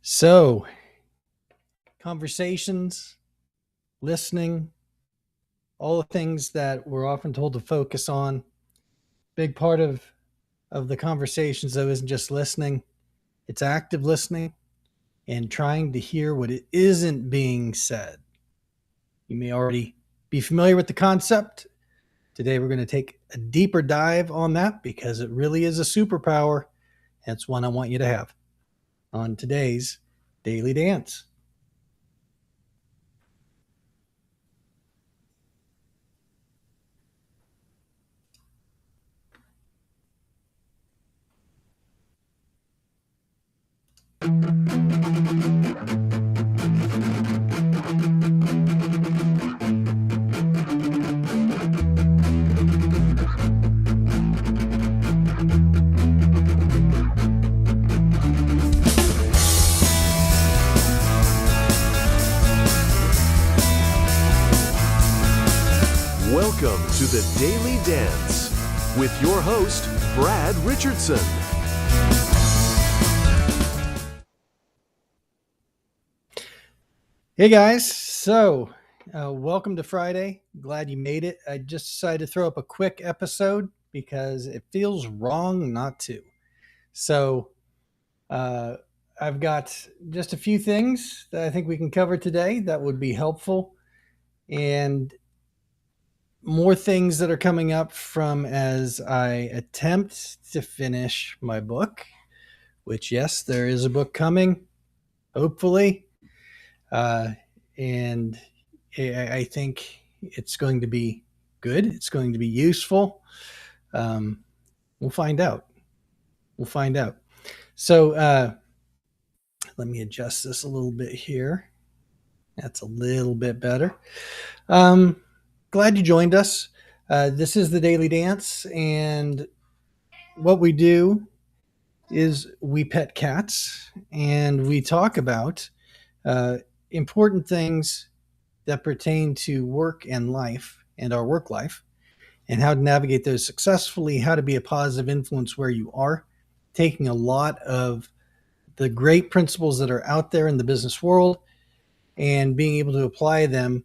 So, conversations, listening, all the things that we're often told to focus on. Big part of the conversations, though, isn't just listening, it's active listening and trying to hear what it isn't being said. You may already be familiar with the concept. Today, we're going to take a deeper dive on that because it really is a superpower. And it's one I want you to have on today's Daily Dance. Welcome to the Daily Dance with your host, Brad Richardson. Hey guys, so welcome to Friday. Glad you made it. I just decided to throw up a quick episode because it feels wrong not to. So I've got just a few things that I think we can cover today that would be helpful, and more things that are coming up from as I attempt to finish my book, which, yes, there is a book coming, hopefully. And I think it's going to be good. It's going to be useful. We'll find out. So let me adjust this a little bit here. That's a little bit better. Glad you joined us. This is the Daily Dance, and what we do is we pet cats, and we talk about important things that pertain to work and life and our work life, and how to navigate those successfully, how to be a positive influence where you are, taking a lot of the great principles that are out there in the business world and being able to apply them,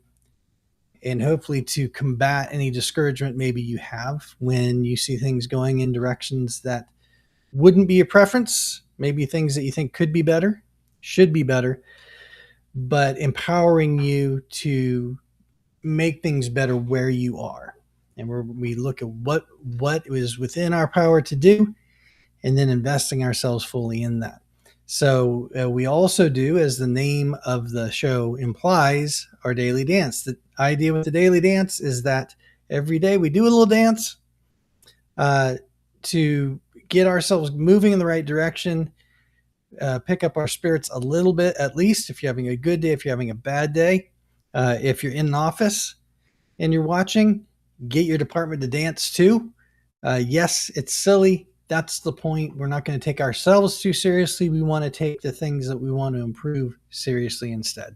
and hopefully to combat any discouragement maybe you have when you see things going in directions that wouldn't be your preference, maybe things that you think could be better, should be better, but empowering you to make things better where you are. And we look at what is within our power to do, and then investing ourselves fully in that. So we also do, as the name of the show implies, our daily dance. The idea with the daily dance is that every day we do a little dance to get ourselves moving in the right direction, pick up our spirits a little bit, at least if you're having a good day, if you're having a bad day. If you're in an office and you're watching, get your department to dance too. Yes, it's silly. That's the point. We're not going to take ourselves too seriously. We want to take the things that we want to improve seriously instead.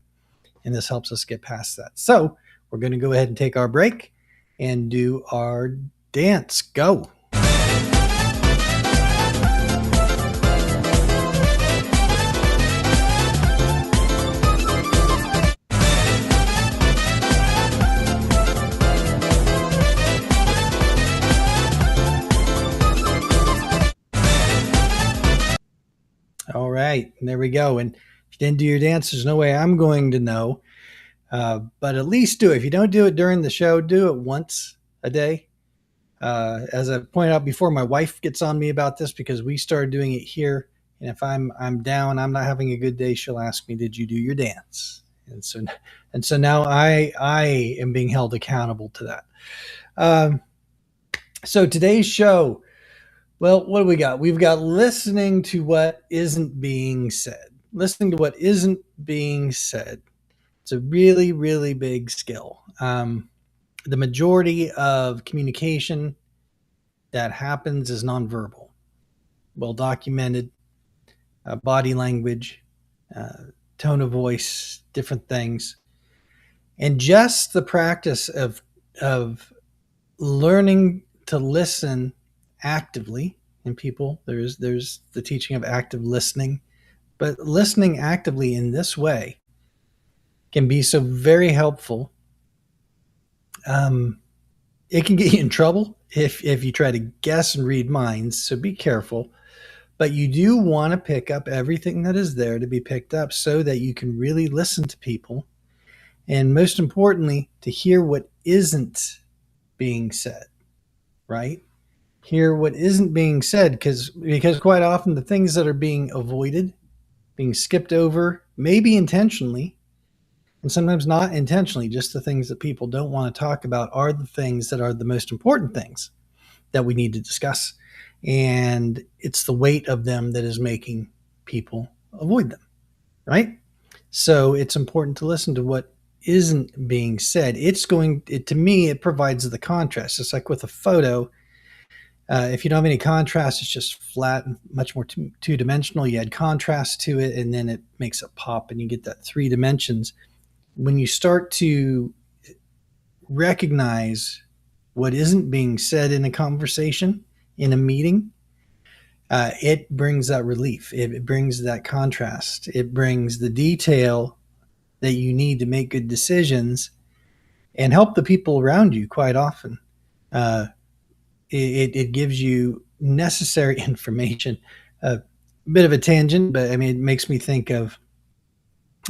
And this helps us get past that. So we're going to go ahead and take our break and do our dance. Go. All right, there we go. And if you didn't do your dance, there's no way I'm going to know. But at least do it. If you don't do it during the show, do it once a day. As I pointed out before, my wife gets on me about this because we started doing it here. And if I'm down, I'm not having a good day, she'll ask me, "Did you do your dance?" And so now I am being held accountable to that. So today's show. Well, what do we got? We've got listening to what isn't being said. Listening to what isn't being said. It's a really, really big skill. The majority of communication that happens is nonverbal, well documented, body language, tone of voice, different things. And just the practice of learning to listen actively in people. There's the teaching of active listening, But listening actively in this way can be so very helpful. Um, it can get you in trouble if you try to guess and read minds, so be careful. But you do want to pick up everything that is there to be picked up so that you can really listen to people. And most importantly, to hear what isn't being said, right? Hear what isn't being said because quite often the things that are being avoided, being skipped over, maybe intentionally, and sometimes not intentionally, just the things that people don't want to talk about are the things that are the most important things that we need to discuss. And it's the weight of them that is making people avoid them, right? So it's important to listen to what isn't being said. To me, it provides the contrast. It's like with a photo. If you don't have any contrast, it's just flat and much more two dimensional. You add contrast to it, and then it makes it pop, and you get that three dimensions. When you start to recognize what isn't being said in a conversation, in a meeting, it brings that relief. It brings that contrast. It brings the detail that you need to make good decisions and help the people around you quite often. It gives you necessary information. A bit of a tangent, but I mean, it makes me think of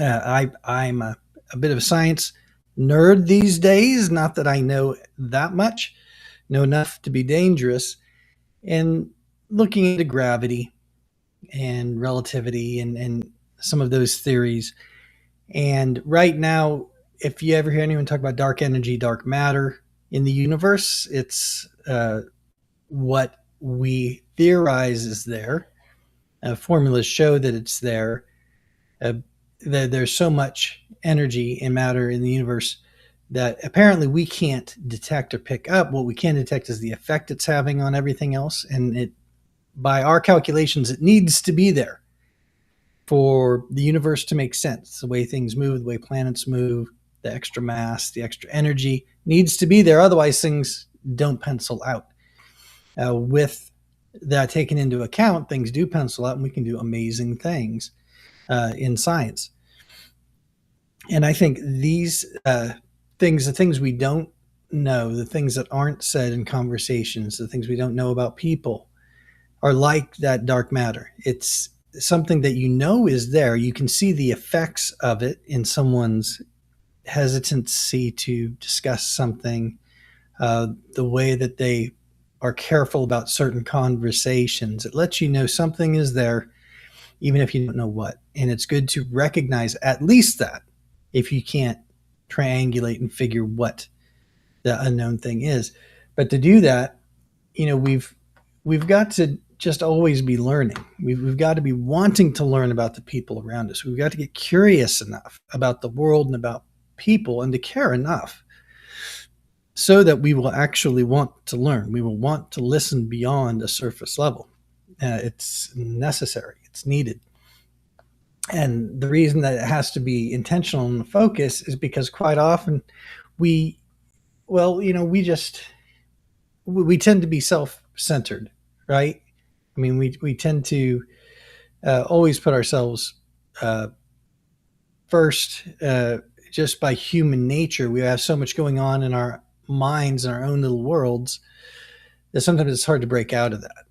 I'm a bit of a science nerd these days. Not that I know that much, know enough to be dangerous. And looking into gravity and relativity and some of those theories. And right now, if you ever hear anyone talk about dark energy, dark matter in the universe, it's what we theorize is there. Formulas show that it's there. Uh, there's so much energy and matter in the universe that apparently we can't detect or pick up. What we can detect is the effect it's having on everything else. And by our calculations, it needs to be there for the universe to make sense. The way things move, the way planets move, the extra mass, the extra energy needs to be there. Otherwise, things don't pencil out. With that taken into account, things do pencil out, and we can do amazing things in science. And I think these things, the things we don't know, the things that aren't said in conversations, the things we don't know about people, are like that dark matter. It's something that you know is there. You can see the effects of it in someone's hesitancy to discuss something, the way that they are careful about certain conversations. It lets you know something is there, even if you don't know what. And it's good to recognize at least that if you can't triangulate and figure what the unknown thing is. But to do that, we've got to just always be learning. We've got to be wanting to learn about the people around us. We've got to get curious enough about the world and about people and to care enough so that we will actually want to learn. We will want to listen beyond a surface level. It's necessary. It's needed. And the reason that it has to be intentional and focus is because quite often we tend to be self-centered, right? I mean, we tend to always put ourselves first, just by human nature. We have so much going on in our minds and our own little worlds that sometimes it's hard to break out of that.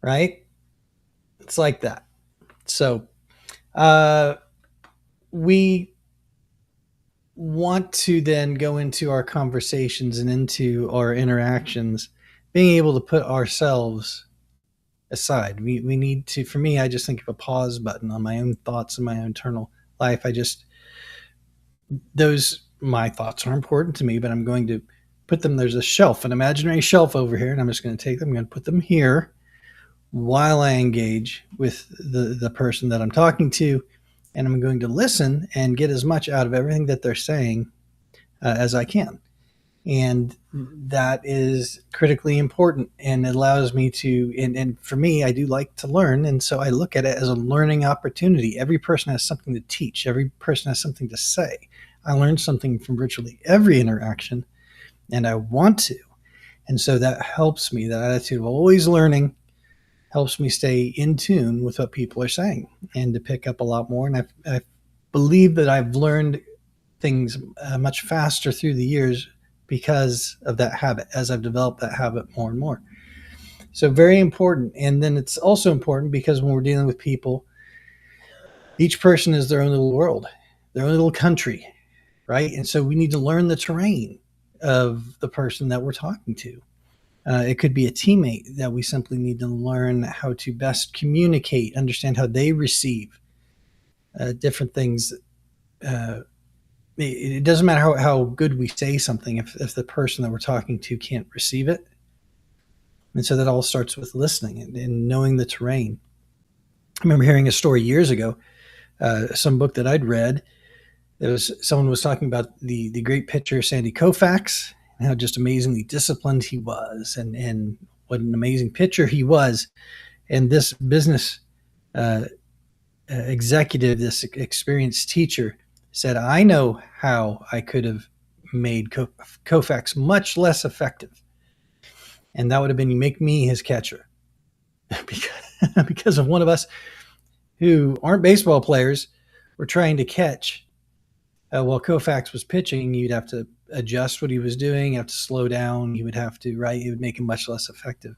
Right? It's like that. So we want to then go into our conversations and into our interactions, being able to put ourselves aside. We need to, for me, I just think of a pause button on my own thoughts and my own internal life. My thoughts are important to me, but I'm going to put them, there's a shelf, an imaginary shelf over here, and I'm just going to take them, I'm going to put them here while I engage with the person that I'm talking to, and I'm going to listen and get as much out of everything that they're saying as I can. And that is critically important, and it allows me to, and for me, I do like to learn, and so I look at it as a learning opportunity. Every person has something to teach. Every person has something to say. I learn something from virtually every interaction, and I want to. And so that helps me, that attitude of always learning, helps me stay in tune with what people are saying and to pick up a lot more. And I believe that I've learned things much faster through the years because of that habit, as I've developed that habit more and more. So, very important. And then it's also important because when we're dealing with people, each person is their own little world, their own little country, right? And so we need to learn the terrain of the person that we're talking to. It could be a teammate that we simply need to learn how to best communicate, understand how they receive different things. It doesn't matter how good we say something if the person that we're talking to can't receive it. And so that all starts with listening and knowing the terrain. I remember hearing a story years ago, some book that I'd read. Someone was talking about the great pitcher Sandy Koufax and how just amazingly disciplined he was, and what an amazing pitcher he was. And this business executive, this experienced teacher, said, "I know how I could have made Koufax much less effective, and that would have been make me his catcher." Because of one of us who aren't baseball players were trying to catch while Koufax was pitching. You'd have to adjust what he was doing, have to slow down. You would have to, right? It would make him much less effective.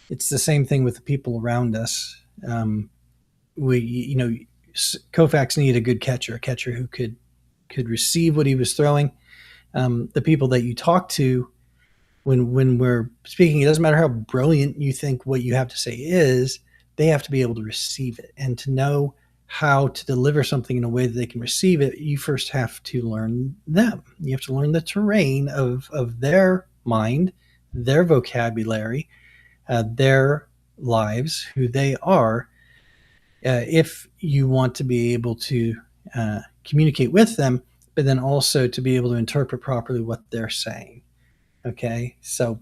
It's the same thing with the people around us. Koufax needed a good catcher, a catcher who could receive what he was throwing. The people that you talk to when we're speaking, it doesn't matter how brilliant you think what you have to say is, they have to be able to receive it. And to know how to deliver something in a way that they can receive it, you first have to learn them. You have to learn the terrain of their mind, their vocabulary, their lives, who they are, if you want to be able to communicate with them, but then also to be able to interpret properly what they're saying. Okay, so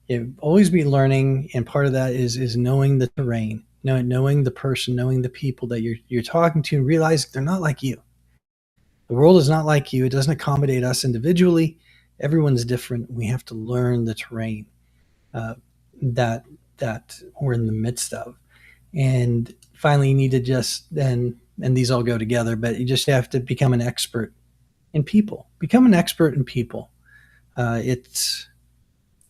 you always be learning, and part of that is knowing the terrain, knowing the person, knowing the people that you're talking to, and realize they're not like you. The world is not like you. It doesn't accommodate us individually. Everyone's different. We have to learn the terrain that we're in the midst of. And finally, you need to just then, and these all go together, but you just have to become an expert in people. Become an expert in people. It's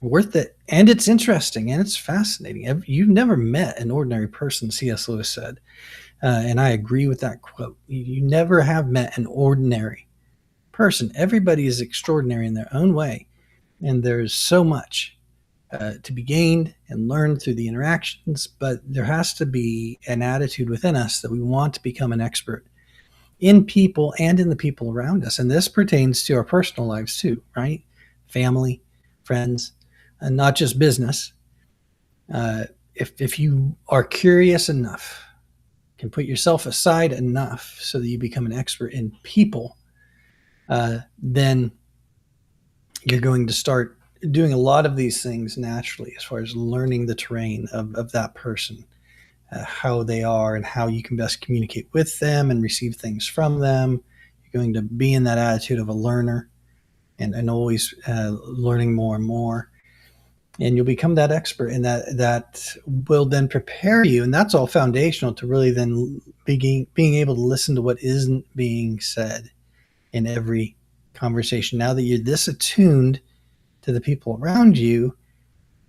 worth it, and it's interesting, and it's fascinating. You've never met an ordinary person, C.S. Lewis said, and I agree with that quote. You never have met an ordinary person. Everybody is extraordinary in their own way, and there's so much to be gained and learned through the interactions, but there has to be an attitude within us that we want to become an expert in people and in the people around us. And this pertains to our personal lives too, right? Family, friends, and not just business. If you are curious enough, can put yourself aside enough so that you become an expert in people, then you're going to start doing a lot of these things naturally, as far as learning the terrain of that person, how they are and how you can best communicate with them and receive things from them. You're going to be in that attitude of a learner and always learning more and more. And you'll become that expert, and that will then prepare you. And that's all foundational to really then being able to listen to what isn't being said in every conversation. Now that you're this attuned to the people around you,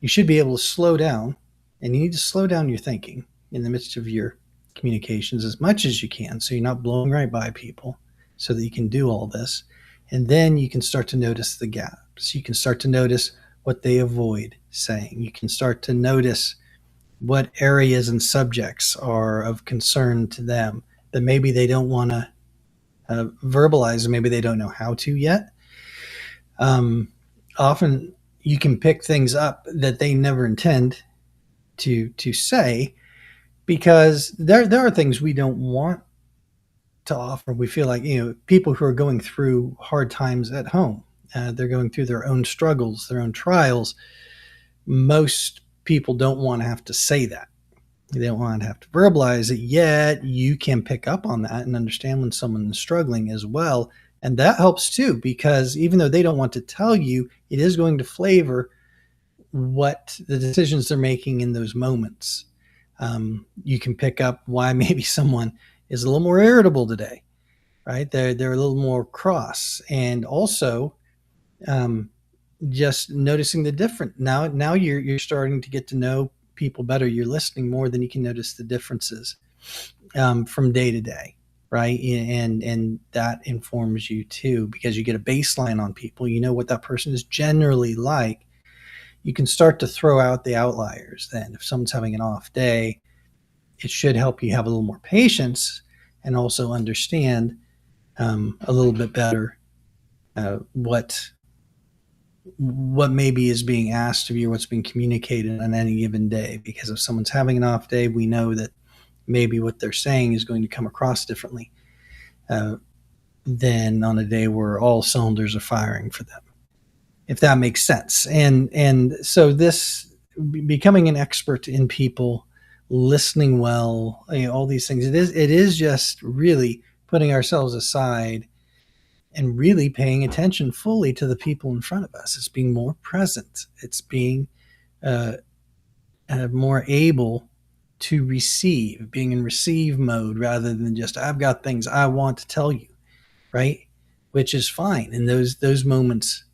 you should be able to slow down, and you need to slow down your thinking in the midst of your communications as much as you can, so you're not blowing right by people, so that you can do all this. And then you can start to notice the gaps. You can start to notice what they avoid saying. You can start to notice what areas and subjects are of concern to them that maybe they don't want to verbalize, or maybe they don't know how to yet. Often you can pick things up that they never intend to say, because there are things we don't want to offer. We feel like, people who are going through hard times at home, they're going through their own struggles, their own trials. Most people don't want to have to say that. They don't want to have to verbalize it, yet you can pick up on that and understand when someone is struggling as well. And that helps too, because even though they don't want to tell you, it is going to flavor what the decisions they're making in those moments. You can pick up why maybe someone is a little more irritable today, right? They're a little more cross, and also um, just noticing the different. Now you're starting to get to know people better. You're listening more than you can notice the differences from day to day, right? And that informs you too, because you get a baseline on people. You know what that person is generally like. You can start to throw out the outliers. Then, if someone's having an off day, it should help you have a little more patience and also understand a little bit better what maybe is being asked of you, what's being communicated on any given day. Because if someone's having an off day, we know that maybe what they're saying is going to come across differently uh, than on a day where all cylinders are firing for them, if that makes sense. And so this becoming an expert in people, listening well, all these things, it is just really putting ourselves aside and really paying attention fully to the people in front of us. It's being more present. It's being uh, more able to receive, being in receive mode rather than just I've got things I want to tell you, right? Which is fine, and those moments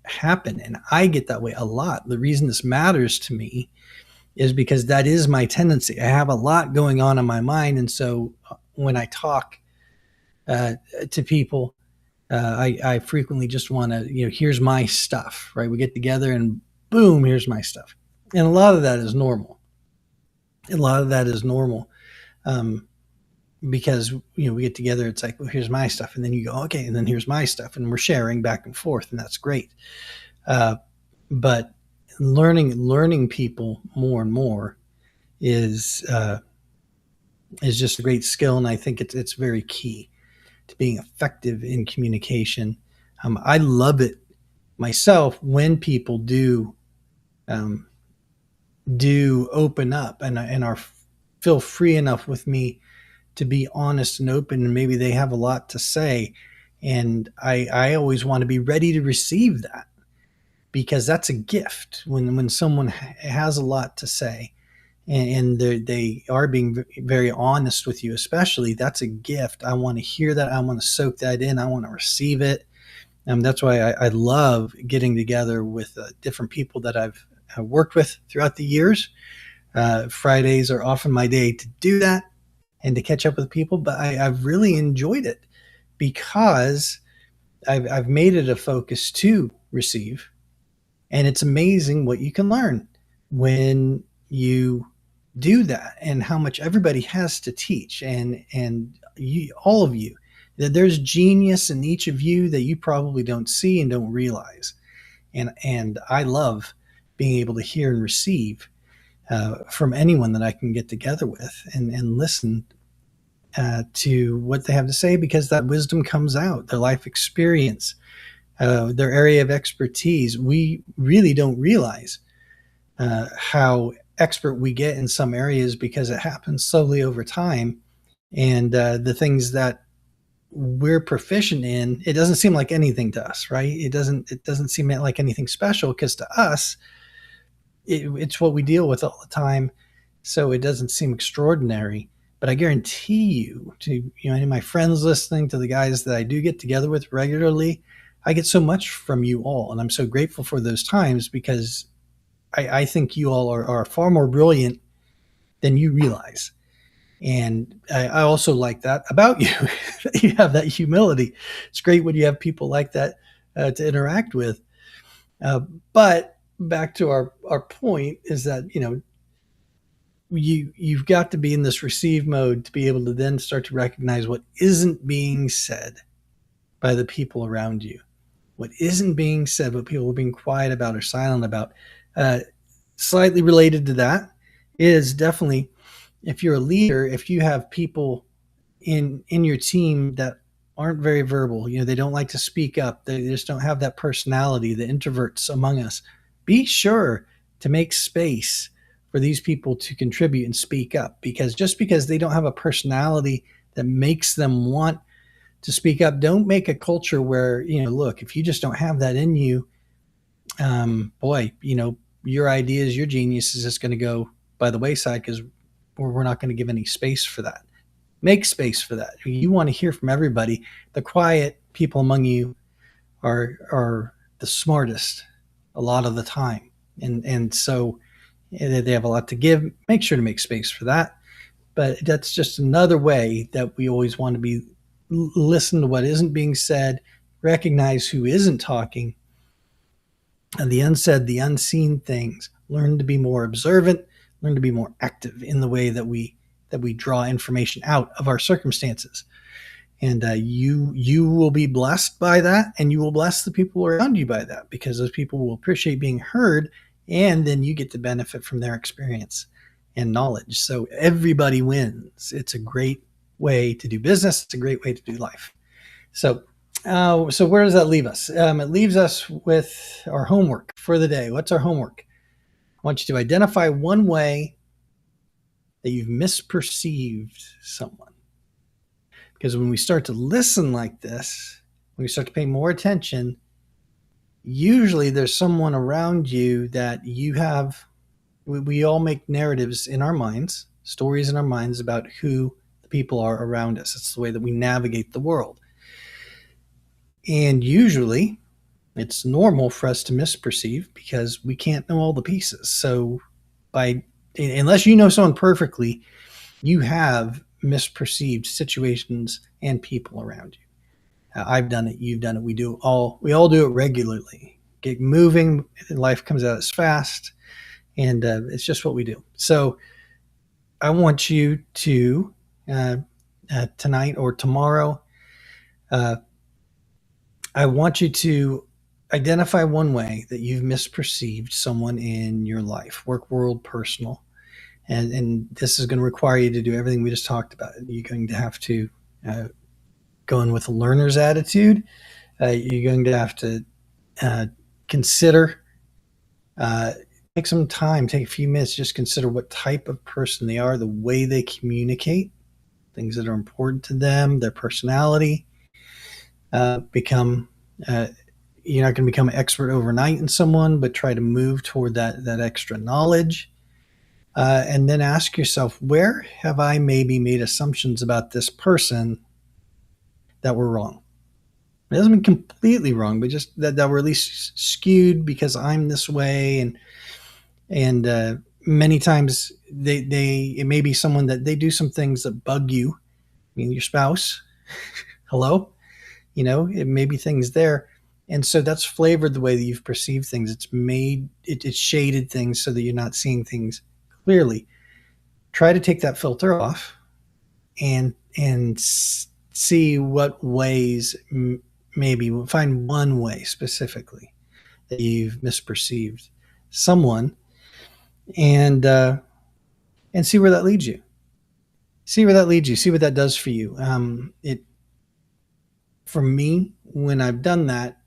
happen, and I get that way a lot. The reason this matters to me is because that is my tendency. I have a lot going on in my mind, and so when I talk to people, I frequently just want to, here's my stuff, right? We get together and boom, here's my stuff. And a lot of that is normal. A lot of that is normal um, because, we get together, it's like, well, here's my stuff. And then you go, okay, and then here's my stuff. And we're sharing back and forth, and that's great. Uh, but learning people more and more is just a great skill. And I think it's very key to being effective in communication. I love it myself when people um, do open up and are feel free enough with me to be honest and open, and maybe they have a lot to say, and I always want to be ready to receive that, because that's a gift when someone has a lot to say and they are being very honest with you. Especially, that's a gift. I want to hear that. I want to soak that in. I want to receive it. That's why I love getting together with different people that I've worked with throughout the years. Fridays are often my day to do that and to catch up with people, but I've really enjoyed it because I've made it a focus to receive. And it's amazing what you can learn when you do that, and how much everybody has to teach. And all of you, that there's genius in each of you that you probably don't see and don't realize. And I love being able to hear and receive from anyone that I can get together with and listen to what they have to say, because that wisdom comes out, their life experience, their area of expertise. We really don't realize how expert we get in some areas, because it happens slowly over time. And the things that we're proficient in, it doesn't seem like anything to us, right? It doesn't seem like anything special, because to us, it's what we deal with all the time. So it doesn't seem extraordinary. But I guarantee you, to any of my friends listening, to the guys that I do get together with regularly, I get so much from you all, and I'm so grateful for those times, because I think you all are far more brilliant than you realize. And I also like that about you. You have that humility. It's great when you have people like that to interact with. Uh, but back to our point is that, you've got to be in this receive mode to be able to then start to recognize what isn't being said by the people around you. What isn't being said, what people are being quiet about or silent about. Slightly related to that is definitely, if you're a leader, if you have people in your team that aren't very verbal, they don't like to speak up, they just don't have that personality, the introverts among us, be sure to make space for these people to contribute and speak up. Because just because they don't have a personality that makes them want to speak up, don't make a culture where, look, if you just don't have that in you, boy, your ideas, your genius is just going to go by the wayside because we're not going to give any space for that. Make space for that. You want to hear from everybody. The quiet people among you are the smartest a lot of the time, and so they have a lot to give. Make sure to make space for that. But that's just another way that we always want to be listen to what isn't being said, recognize who isn't talking, and the unsaid, the unseen things. Learn to be more observant, learn to be more active in the way that we draw information out of our circumstances. And you will be blessed by that, and you will bless the people around you by that, because those people will appreciate being heard, and then you get to benefit from their experience and knowledge. So everybody wins. It's a great way to do business. It's a great way to do life. So where does that leave us? It leaves us with our homework for the day. What's our homework? I want you to identify one way that you've misperceived someone. Because when we start to listen like this, when we start to pay more attention, usually there's someone around you that you have. We all make narratives in our minds, stories in our minds about who the people are around us. It's the way that we navigate the world. And usually it's normal for us to misperceive because we can't know all the pieces. So unless you know someone perfectly, you have misperceived situations and people around you. I've done it. You've done it. We all do it regularly. Get moving. Life comes at us fast, and it's just what we do. So I want you to tonight or tomorrow. I want you to identify one way that you've misperceived someone in your life, work, world, personal. And this is going to require you to do everything we just talked about. You're going to have to go in with a learner's attitude. You're going to have to consider, take some time, take a few minutes, just consider what type of person they are, the way they communicate, things that are important to them, their personality. You're not going to become an expert overnight in someone, but try to move toward that extra knowledge. And then ask yourself, where have I maybe made assumptions about this person that were wrong? It doesn't mean completely wrong, but just that were at least skewed because I'm this way. And many times it may be someone that they do some things that bug you. I mean, your spouse, hello, it may be things there. And so that's flavored the way that you've perceived things. It's shaded things so that you're not seeing things clearly. Try to take that filter off and see what ways, maybe find one way specifically that you've misperceived someone, and see where that leads you. See where that leads you. See what that does for you. For me, when I've done that,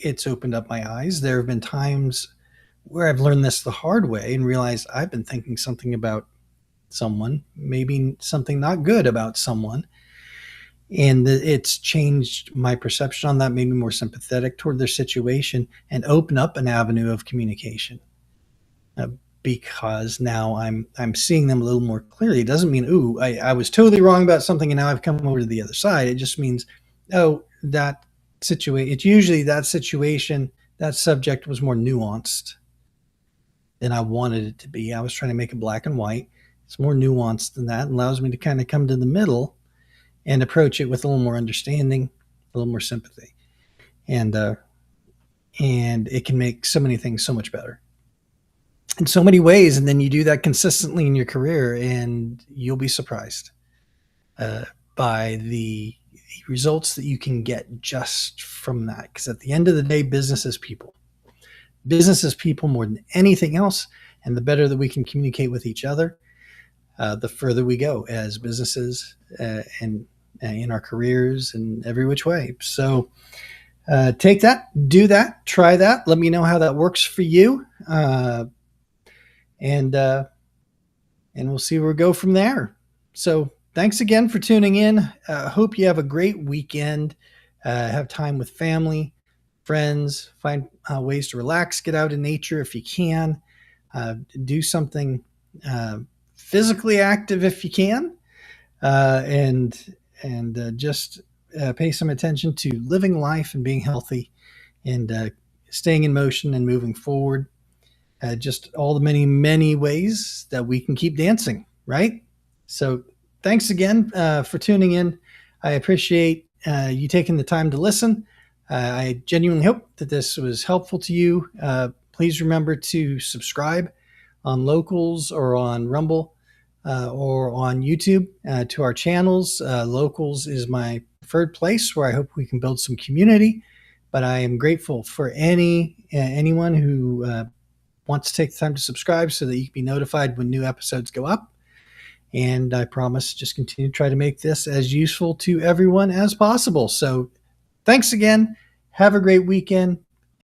it's opened up my eyes. There have been times where I've learned this the hard way and realized I've been thinking something about someone, maybe something not good about someone. And it's changed my perception on that, made me more sympathetic toward their situation, and open up an avenue of communication. Because now I'm seeing them a little more clearly. It doesn't mean, I was totally wrong about something and now I've come over to the other side. It just means, that situation, it's usually that situation, that subject was more nuanced than I wanted it to be. I was trying to make it black and white. It's more nuanced than that. It allows me to kind of come to the middle and approach it with a little more understanding, a little more sympathy. And it can make so many things so much better in so many ways. And then you do that consistently in your career, and you'll be surprised by the results that you can get just from that. Because at the end of the day, business is people. Business is people more than anything else. And the better that we can communicate with each other, the further we go as businesses and in our careers and every which way. So take that, do that, try that. Let me know how that works for you. And we'll see where we go from there. So thanks again for tuning in. Hope you have a great weekend. Have time with family, friends, find ways to relax, get out in nature if you can. Do something physically active if you can, and just pay some attention to living life and being healthy and staying in motion and moving forward. Just all the many, many ways that we can keep dancing, right? So, thanks again for tuning in. I appreciate you taking the time to listen. I genuinely hope that this was helpful to you. Please remember to subscribe on Locals or on Rumble or on YouTube to our channels. Locals is my preferred place where I hope we can build some community. But I am grateful for anyone who wants to take the time to subscribe so that you can be notified when new episodes go up. And I promise just continue to try to make this as useful to everyone as possible. So thanks again. Have a great weekend.